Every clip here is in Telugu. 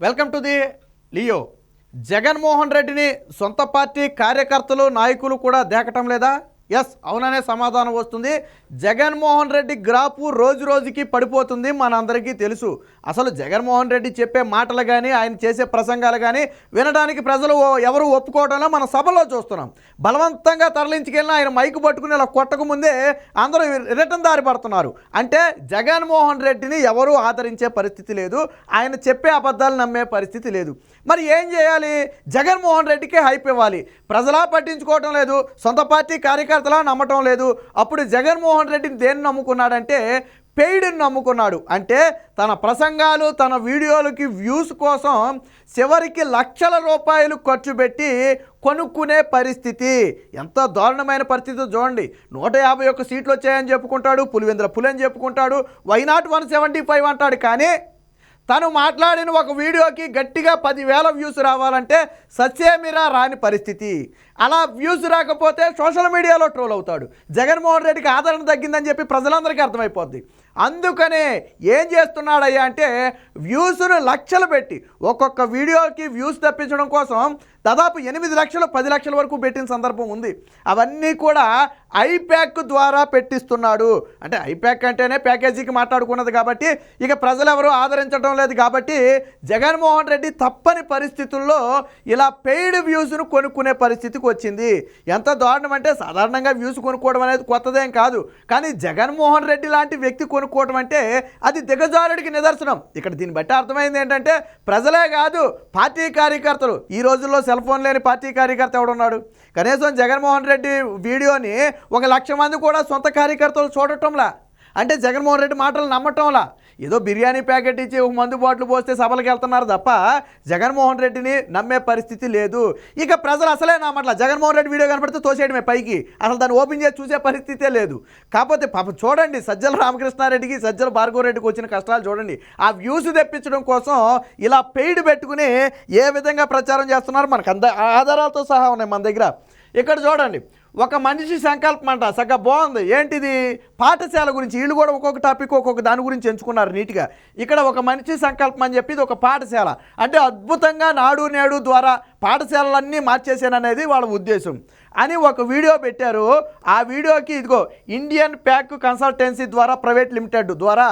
Welcome to the Leo. Jaganmohan రెడ్డిని సొంత పార్టీ కార్యకర్తలు నాయకులు కూడా దేకటం లేదా? ఎస్, అవుననే సమాధానం వస్తుంది. జగన్మోహన్ రెడ్డి గ్రాఫు రోజు రోజుకి పడిపోతుంది, మనందరికీ తెలుసు. అసలు జగన్మోహన్ రెడ్డి చెప్పే మాటలు కానీ ఆయన చేసే ప్రసంగాలు కానీ వినడానికి ప్రజలు ఎవరు ఒప్పుకోవడంలో మన సభలో చూస్తున్నాం. బలవంతంగా తరలించుకెళ్ళిన ఆయన మైకు పట్టుకుని ఇలా కొట్టకముందే అందరూ రిటర్న్ దారి పడుతున్నారు. అంటే జగన్మోహన్ రెడ్డిని ఎవరూ ఆదరించే పరిస్థితి లేదు, ఆయన చెప్పే అబద్ధాలు నమ్మే పరిస్థితి లేదు. మరి ఏం చేయాలి? జగన్మోహన్ రెడ్డికి హైప్ ఇవ్వాలి. ప్రజలా పట్టించుకోవటం లేదు, సొంత పార్టీ కార్యకర్తలా నమ్మటం లేదు. అప్పుడు జగన్మోహన్ రెడ్డిని దేన్ని నమ్ముకున్నాడంటే పెయిడ్ని నమ్ముకున్నాడు. అంటే తన ప్రసంగాలు తన వీడియోలకి వ్యూస్ కోసం చివరికి లక్షల రూపాయలు ఖర్చు పెట్టి కొనుక్కునే పరిస్థితి. ఎంత దారుణమైన పరిస్థితి చూడండి. 151 సీట్లు వచ్చాయని చెప్పుకుంటాడు, పులివెందుల పులి అని చెప్పుకుంటాడు, వైనాట్ 175 అంటాడు. కానీ తను మాట్లాడిన ఒక వీడియోకి గట్టిగా 10,000 వ్యూస్ రావాలంటే సత్యమీరా రాని పరిస్థితి. అలా వ్యూస్ రాకపోతే సోషల్ మీడియాలో ట్రోల్ అవుతాడు. జగన్మోహన్ రెడ్డికి ఆదరణ తగ్గిందని చెప్పి ప్రజలందరికీ అర్థమైపోద్ది. అందుకనే ఏం చేస్తున్నాడయ్యా అంటే వ్యూస్ను లక్షలు పెట్టి ఒక్కొక్క వీడియోకి వ్యూస్ తెప్పించడం కోసం దాదాపు 8 లక్షలు 10 లక్షల వరకు పెట్టిన సందర్భం ఉంది. అవన్నీ కూడా ఐప్యాక్ ద్వారా పెట్టిస్తున్నాడు. అంటే ఐప్యాక్ అంటేనే ప్యాకేజీకి మాట్లాడుకున్నది కాబట్టి ఇక ప్రజలు ఎవరు ఆదరించడం లేదు కాబట్టి జగన్మోహన్ రెడ్డి తప్పని పరిస్థితుల్లో ఇలా పెయిడ్ వ్యూస్ను కొనుక్కునే పరిస్థితికి వచ్చింది. ఎంత దారుణం అంటే సాధారణంగా వ్యూస్ కొనుక్కోవడం అనేది కొత్తదేం కాదు, కానీ జగన్మోహన్ రెడ్డి లాంటి వ్యక్తి కొనుక్కోవడం అంటే అది దిగజారుడికి నిదర్శనం. ఇక్కడ దీన్ని బట్టి అర్థమైంది ఏంటంటే ప్రజలే కాదు పార్టీ కార్యకర్తలు, ఈ రోజుల్లో సెల్ ఫోన్ లేని పార్టీ కార్యకర్త ఎవడున్నాడు? కనీసం జగన్మోహన్ రెడ్డి వీడియోని 1,00,000 మంది కూడా సొంత కార్యకర్తలు చూడటంలా, అంటే జగన్మోహన్ రెడ్డి మాటలు నమ్మటంలా. ఏదో బిర్యానీ ప్యాకెట్ ఇచ్చి ఒక మందు బాటిల్ పోస్తే సభలకు వెళ్తున్నారు తప్ప జగన్మోహన్ రెడ్డిని నమ్మే పరిస్థితి లేదు. ఇక ప్రజలు అసలే నమ్మట్ల. జగన్మోహన్ రెడ్డి వీడియో కనపడితే తోసేయడమే పైకి, అసలు దాన్ని ఓపెన్ చేసి చూసే పరిస్థితే లేదు. కాకపోతే పాపం చూడండి, సజ్జల రామకృష్ణారెడ్డికి సజ్జల భార్గవరెడ్డికి వచ్చిన కష్టాలు చూడండి. ఆ వ్యూస్ తెప్పించడం కోసం ఇలా పెయిడ్ పెట్టుకుని ఏ విధంగా ప్రచారం చేస్తున్నారు మనకు ఆధారాలతో సహా ఉన్నాయి మన దగ్గర. ఇక్కడ చూడండి, ఒక మనిషి సంకల్పం అంట, సగ్గా బాగుంది. ఏంటిది? పాఠశాల గురించి. వీళ్ళు కూడా ఒక్కొక్క టాపిక్ ఒక్కొక్క దాని గురించి ఎంచుకున్నారు నీట్గా. ఇక్కడ ఒక మనిషి సంకల్పం అని చెప్పి ఇది ఒక పాఠశాల, అంటే అద్భుతంగా నాడు నేడు ద్వారా పాఠశాలలన్నీ మార్చేసాననేది వాళ్ళ ఉద్దేశం అని ఒక వీడియో పెట్టారు. ఆ వీడియోకి ఇదిగో ఇండియన్ ప్యాక్ కన్సల్టెన్సీ ద్వారా ప్రైవేట్ లిమిటెడ్ ద్వారా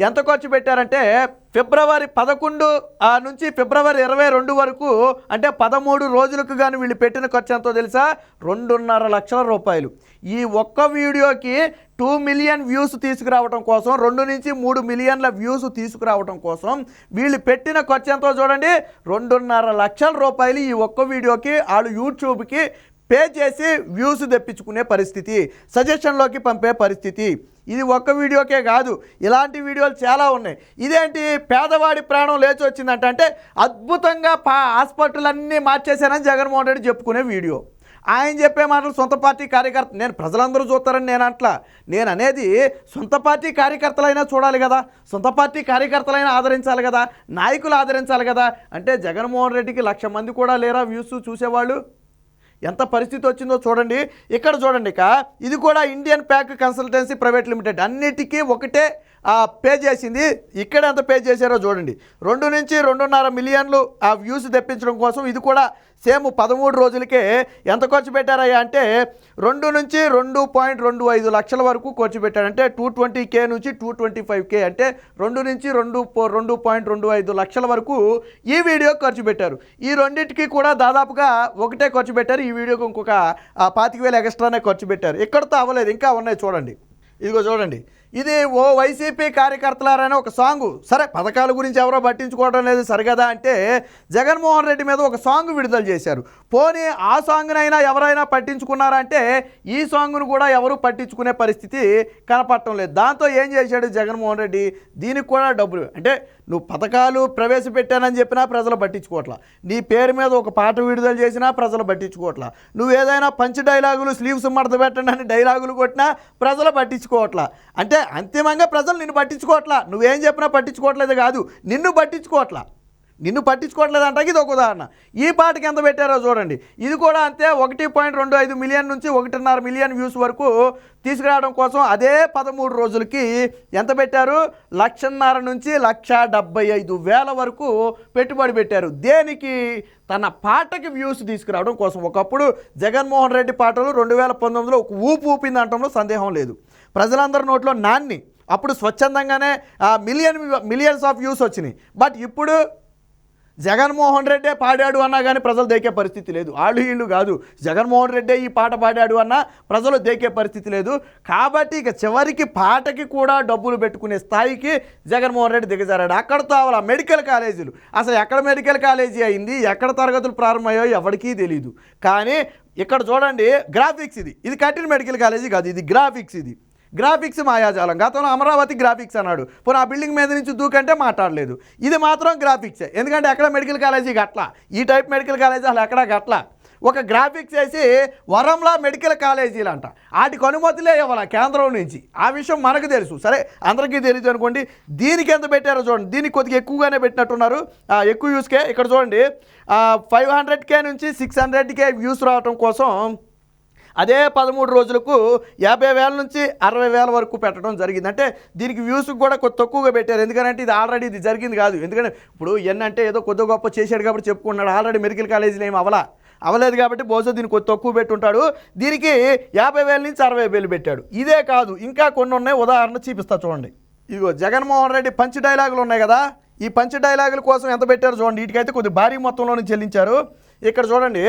ఎంత ఖర్చు పెట్టారంటే ఫిబ్రవరి 11 నుంచి ఫిబ్రవరి 22 వరకు, అంటే 13 రోజులకు కానీ వీళ్ళు పెట్టిన ఖర్చు ఎంతో తెలుసా? 2.5 లక్షల రూపాయలు. ఈ ఒక్క వీడియోకి 2 మిలియన్ వ్యూస్ తీసుకురావడం కోసం, 2 నుంచి 3 మిలియన్ల వ్యూస్ తీసుకురావడం కోసం వీళ్ళు పెట్టిన ఖర్చు ఎంతో చూడండి. 2.5 లక్షల రూపాయలు ఈ ఒక్క వీడియోకి వాళ్ళు యూట్యూబ్కి పే చేసి వ్యూస్ తెప్పించుకునే పరిస్థితి, సజెషన్లోకి పంపే పరిస్థితి. ఇది ఒక్క వీడియోకే కాదు, ఇలాంటి వీడియోలు చాలా ఉన్నాయి. ఇదేంటి పేదవాడి ప్రాణం లేచి వచ్చిందంట, అంటే అద్భుతంగా హాస్పిటల్ అన్నీ మార్చేశానని జగన్మోహన్ రెడ్డి చెప్పుకునే వీడియో. ఆయన చెప్పే మాటలు సొంత పార్టీ కార్యకర్త, నేను ప్రజలందరూ చూస్తారని నేను అట్లా, నేను అనేది సొంత పార్టీ కార్యకర్తలైనా చూడాలి కదా, సొంత పార్టీ కార్యకర్తలైనా ఆదరించాలి కదా, నాయకులు ఆదరించాలి కదా. అంటే జగన్మోహన్ రెడ్డికి 1,00,000 మంది కూడా లేరా వ్యూస్ చూసేవాళ్ళు? ఎంత పరిస్థితి వచ్చిందో చూడండి. ఇక్కడ చూడండి, ఇక ఇది కూడా Indian pack consultancy private limited, అన్నిటికీ ఒకటే పే చేసింది. ఇక్కడ ఎంత పే చేశారో చూడండి. 2 నుంచి 2.5 మిలియన్లు ఆ వ్యూస్ తెప్పించడం కోసం ఇది కూడా సేమ్ 13 రోజులకే ఎంత ఖర్చు పెట్టారయ్యా అంటే 2 నుంచి 2.25 లక్షల వరకు ఖర్చు పెట్టారు. అంటే 220K నుంచి 225K, అంటే 2 నుంచి 2.25 లక్షల వరకు ఈ వీడియోకి ఖర్చు పెట్టారు. ఈ రెండింటికి కూడా దాదాపుగా ఒకటే ఖర్చు పెట్టారు. ఈ వీడియోకి ఇంకొక 25,000 ఎక్స్ట్రానే ఖర్చు పెట్టారు. ఇక్కడితో అవ్వలేదు, ఇంకా ఉన్నాయి చూడండి. ఇదిగో చూడండి, ఇది ఓ వైసీపీ కార్యకర్తలారనే ఒక సాంగు. సరే, పథకాల గురించి ఎవరో పట్టించుకోవడం లేదు సరిగదా అంటే జగన్మోహన్ రెడ్డి మీద ఒక సాంగ్ విడుదల చేశారు. పోనీ ఆ సాంగ్నైనా ఎవరైనా పట్టించుకున్నారా అంటే ఈ సాంగ్ను కూడా ఎవరు పట్టించుకునే పరిస్థితి కనపడటం లేదు. దాంతో ఏం చేశాడు జగన్మోహన్ రెడ్డి? దీనికి కూడా డబ్బులు, అంటే నువ్వు పథకాలు ప్రవేశపెట్టానని చెప్పినా ప్రజలు పట్టించుకోవట్లా, నీ పేరు మీద ఒక పాట విడుదల చేసినా ప్రజలు పట్టించుకోవట్లా, నువ్వు ఏదైనా పంచ్ డైలాగులు స్లీవ్స్ మడత పెట్టండి అని డైలాగులు కొట్టినా ప్రజలు పట్టించుకోవట్లా. అంటే అంతిమంగా ప్రజలు నిన్ను పట్టించుకోవట్లా, నువ్వేం చెప్పినా పట్టించుకోవట్లేదు కాదు, నిన్ను పట్టించుకోవట్లా. నిన్ను పట్టించుకోవట్లేదంటాకి ఇది ఒక ఉదాహరణ. ఈ పాటకి ఎంత పెట్టారో చూడండి. ఇది కూడా అంతే 1.25 మిలియన్ నుంచి 1.5 మిలియన్ వ్యూస్ వరకు తీసుకురావడం కోసం అదే 13 రోజులకి ఎంత పెట్టారు? 1,50,000 నుంచి 1,75,000 వరకు పెట్టుబడి పెట్టారు. దేనికి? తన పాటకి వ్యూస్ తీసుకురావడం కోసం. ఒకప్పుడు జగన్మోహన్ రెడ్డి పాటలు 2019లో ఒక ఊపు ఊపింది అనటంలో సందేహం లేదు. ప్రజలందరి నోట్లో నాన్ని అప్పుడు స్వచ్ఛందంగానే మిలియన్స్ ఆఫ్ వ్యూస్ వచ్చినాయి. బట్ ఇప్పుడు జగన్మోహన్ రెడ్డే పాడాడు అన్నా కానీ ప్రజలు దేకే పరిస్థితి లేదు. ఆళ్ళు వీళ్ళు కాదు, జగన్మోహన్ రెడ్డే ఈ పాట పాడాడు అన్నా ప్రజలు దేకే పరిస్థితి లేదు. కాబట్టి ఇక చివరికి పాటకి కూడా డబ్బులు పెట్టుకునే స్థాయికి జగన్మోహన్ రెడ్డి దిగజారాడు. అక్కడతో అలా మెడికల్ కాలేజీలు, అసలు ఎక్కడ మెడికల్ కాలేజీ అయింది, ఎక్కడ తరగతులు ప్రారంభమయ్యాయో ఎవరికీ తెలియదు. కానీ ఇక్కడ చూడండి, గ్రాఫిక్స్ ఇది కట్టిన మెడికల్ కాలేజీ కాదు, ఇది గ్రాఫిక్స్ మాయాజాలం. గతంలో అమరావతి గ్రాఫిక్స్ అన్నాడు, పోనీ ఆ బిల్డింగ్ మీద నుంచి దూకంటే మాట్లాడలేదు. ఇది మాత్రం గ్రాఫిక్సే, ఎందుకంటే ఎక్కడ మెడికల్ కాలేజీ గట్లా, ఈ టైప్ మెడికల్ కాలేజీ అసలు ఎక్కడా గట్లా. ఒక గ్రాఫిక్స్ వేసి వరంలా మెడికల్ కాలేజీలు అంట, వాటికి అనుమతులే ఇవ్వాలి కేంద్రం నుంచి. ఆ విషయం మనకు తెలుసు, సరే అందరికీ తెలియదు అనుకోండి. దీనికి ఎంత పెట్టారో చూడండి, దీనికి కొద్దిగా ఎక్కువగానే పెట్టినట్టున్నారు, ఎక్కువ వ్యూస్కే. ఇక్కడ చూడండి 500K నుంచి 600K వ్యూస్ రావడం కోసం అదే 13 రోజులకు 50,000 నుంచి 60,000 వరకు పెట్టడం జరిగింది. అంటే దీనికి వ్యూస్ కూడా కొద్ది తక్కువగా పెట్టారు. ఎందుకంటే ఇది ఆల్రెడీ ఇది జరిగింది కాదు. ఎందుకంటే ఇప్పుడు ఏంటంటే ఏదో కొద్ది గొప్ప చేశాడు కాబట్టి చెప్పుకున్నాడు. ఆల్రెడీ మెడికల్ కాలేజీలో ఏమి అవ్వలేదు కాబట్టి బహుశా దీనికి కొద్ది తక్కువ పెట్టుంటాడు. దీనికి 50,000 నుంచి 60,000 పెట్టాడు. ఇదే కాదు, ఇంకా కొన్ని ఉన్నాయి, ఉదాహరణ చూపిస్తా చూడండి. ఇదిగో జగన్మోహన్ రెడ్డి పంచ్ డైలాగులు ఉన్నాయి కదా, ఈ పంచ్ డైలాగుల కోసం ఎంత పెట్టారు చూడండి. వీటికైతే కొద్ది భారీ మొత్తంలోనే చెల్లించారు. ఇక్కడ చూడండి,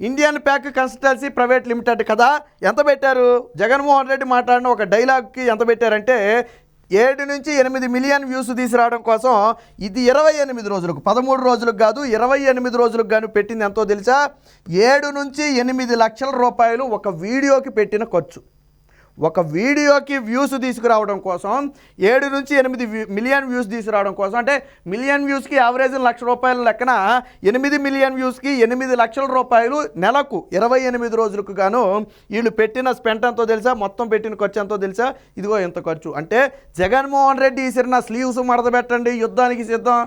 Indian pack consultancy private limited కదా, ఎంత పెట్టారు? జగన్మోహన్ రెడ్డి మాట్లాడిన ఒక డైలాగ్కి ఎంత పెట్టారంటే 7 నుంచి 8 మిలియన్ వ్యూస్ తీసుకురావడం కోసం ఇది 28 రోజులకు, 13 రోజులకు కాదు 28 రోజులకు గాను పెట్టింది. ఎంతో తెలుసా? 7 నుంచి 8 లక్షల రూపాయలు ఒక వీడియోకి పెట్టిన ఖర్చు. ఒక వీడియోకి వ్యూస్ తీసుకురావడం కోసం 7 నుంచి 8 మిలియన్ వ్యూస్ తీసుకురావడం కోసం, అంటే మిలియన్ వ్యూస్కి యావరేజ్ 1,00,000 రూపాయల లెక్కన 8 మిలియన్ వ్యూస్కి 8 లక్షల రూపాయలు నెలకు 28 రోజులకు గాను వీళ్ళు పెట్టిన స్పెంట్ ఎంతో తెలుసా? మొత్తం పెట్టిన ఖర్చు ఎంతో తెలుసా? ఇదిగో ఎంత ఖర్చు అంటే జగన్మోహన్ రెడ్డి ఈసిరిన స్లీవ్స్ మడత పెట్టండి యుద్ధానికి సిద్ధం,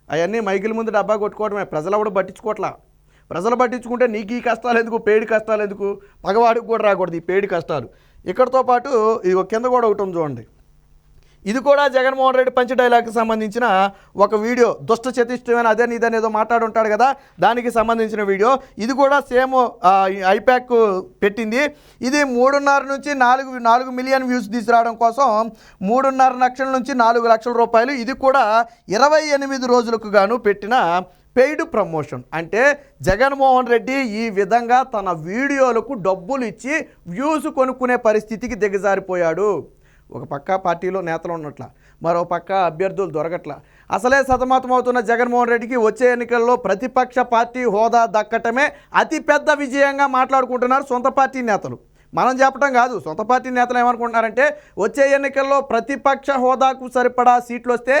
అవన్నీ మైకిల ముందు డబ్బా కొట్టుకోవడమే. ప్రజలు కూడా పట్టించుకోవట్లా. ప్రజలు పట్టించుకుంటే నీకు ఈ కష్టాలు ఎందుకు, పేడి కష్టాలు ఎందుకు, పగవాడికి కూడా రాకూడదు ఈ పేడి కష్టాలు. ఇక్కడతో పాటు ఇది కింద కూడా ఒకటి చూడండి. ఇది కూడా జగన్మోహన్ రెడ్డి పంచ్ డైలాగ్కి సంబంధించిన ఒక వీడియో. దుష్ట చతిష్టమైన అదే నీదని ఏదో మాట్లాడుంటాడు కదా, దానికి సంబంధించిన వీడియో. ఇది కూడా సేమ్ ఐప్యాక్ పెట్టింది. ఇది 3.5 నుంచి 4 మిలియన్ వ్యూస్ తీసుకురావడం కోసం 3.5 లక్షల నుంచి 4 లక్షల రూపాయలు. ఇది కూడా 28 రోజులకు గాను పెట్టిన పెయిడ్ ప్రమోషన్. అంటే జగన్మోహన్ రెడ్డి ఈ విధంగా తన వీడియోలకు డబ్బులు ఇచ్చి వ్యూస్ కొనుక్కునే పరిస్థితికి దిగజారిపోయాడు. ఒక పక్క పార్టీలో నేతలు ఉన్నట్ల, మరో పక్క అభ్యర్థులు దొరకట్లా. అసలే సతమతమవుతున్న జగన్మోహన్ రెడ్డికి వచ్చే ఎన్నికల్లో ప్రతిపక్ష పార్టీ హోదా దక్కటమే అతిపెద్ద విజయంగా మాట్లాడుకుంటున్నారు సొంత పార్టీ నేతలు. మనం చెప్పడం కాదు, సొంత పార్టీ నేతలు ఏమనుకుంటున్నారంటే వచ్చే ఎన్నికల్లో ప్రతిపక్ష హోదాకు సరిపడా సీట్లు వస్తే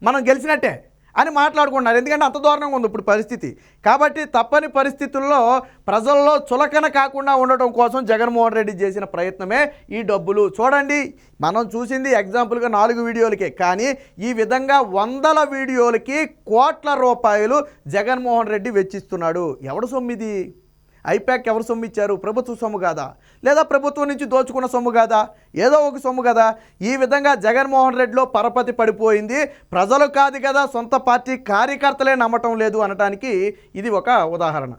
మనం గెలిచినట్టే అని మాట్లాడుకుంటున్నారు. ఎందుకంటే అంత దారుణంగా ఉంది ఇప్పుడు పరిస్థితి. కాబట్టి తప్పని పరిస్థితుల్లో ప్రజల్లో చులకన కాకుండా ఉండటం కోసం జగన్మోహన్ రెడ్డి చేసిన ప్రయత్నమే ఈ డబ్బులు. చూడండి, మనం చూసింది ఎగ్జాంపుల్గా 4 వీడియోలకే, కానీ ఈ విధంగా 100 వీడియోలకి కోట్ల రూపాయలు జగన్మోహన్ రెడ్డి వెచ్చిస్తున్నాడు. ఎవడు సొమ్మిది? ఐప్యాక్ ఎవరు సొమ్ము ఇచ్చారు? ప్రభుత్వ సొమ్ము కాదా? లేదా ప్రభుత్వం నుంచి దోచుకున్న సొమ్ము కాదా? ఏదో ఒక సొమ్ము కదా. ఈ విధంగా జగన్మోహన్ రెడ్డిలో పరపతి పడిపోయింది. ప్రజలు కాదు కదా, సొంత పార్టీ కార్యకర్తలే నమ్మటం లేదు అనటానికి ఇది ఒక ఉదాహరణ.